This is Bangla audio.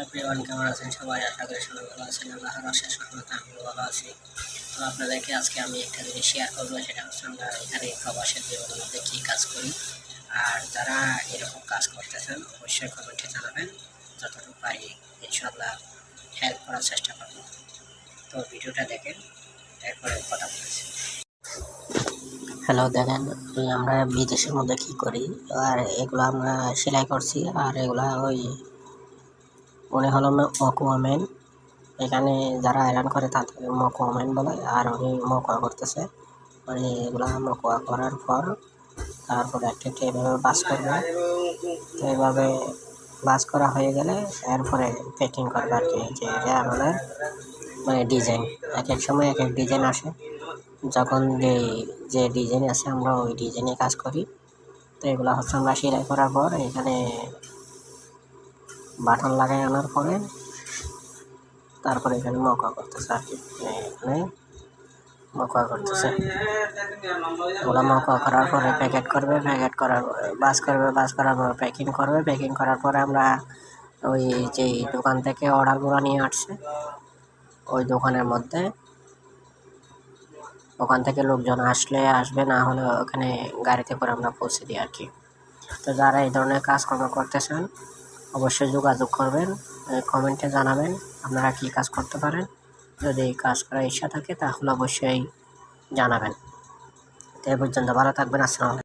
এভরিওয়ান, কেমন আছেন সবাই? আশা করি সবাই ভালো আছেন। আল্লাহর অশেষ রহমতে আমিও ভালো আছি। তো আপনাদেরকে আজকে আমি একটা জিনিস শেয়ার করবো, সেটা হচ্ছে আমরা এখানে প্রবাসের জীবনের মধ্যে কী কাজ করি। আর যারা এরকম কাজ করতেছেন অবশ্যই কমেন্টে জানাবেন, যতটুকু পারি ইনশাল্লাহ হেল্প করার চেষ্টা করবো। তো ভিডিওটা দেখেন, এরপরে কথা বলছি। হ্যালো, দেখেন আমরা বিদেশের মধ্যে কি করি। আর এগুলো আমরা সেলাই করছি, আর এগুলা ওই উনি হলো মকুয়ামেন। এখানে যারা আয়রন করে তাদের মকুয়ামেন বলে, আর উনি মকুয়া করতেছে। মানে এগুলা মকুয়া করার পর তারপরে একটা এইভাবে বাস করবে। তো এইভাবে বাস করা হয়ে গেলে এরপরে প্যাকিং করবে আর কি। যে এটা আমাদের মানে ডিজাইন, এক এক সময় এক এক ডিজাইন আসে। যখন যে ডিজাইন আছে আমরা ওই ডিজাইনে কাজ করি। তো এগুলো হচ্ছে আমরা সেলাই করার পর এখানে বাটন লাগাই আনার পরে তারপরে এখানে মকুয়া করতেছে আর কি। এখানে মকুয়া করতেছে, ওগুলো মকুয়া করার পরে প্যাকেট করবে, প্যাকেট করার বাস করবে, বাস করার পর প্যাকিং করবে। প্যাকিং করার পরে আমরা ওই যে দোকান থেকে অর্ডারগুলো নিয়ে আসছে ওই দোকানের মধ্যে, ওখান থেকে লোকজন আসলে আসবে, না হলে ওখানে গাড়িতে করে আমরা পৌঁছে দিই আর কি। তো যারা এই ধরনের কাজকর্ম করতেছেন অবশ্যই যোগাযোগ করবেন, কমেন্টে জানাবেন আপনারা কী কাজ করতে পারেন। যদি কাজ করার ইচ্ছা থাকে তাহলে অবশ্যই জানাবেন। তো এই পর্যন্ত ভালো থাকবেন। আসসালামু আলাইকুম।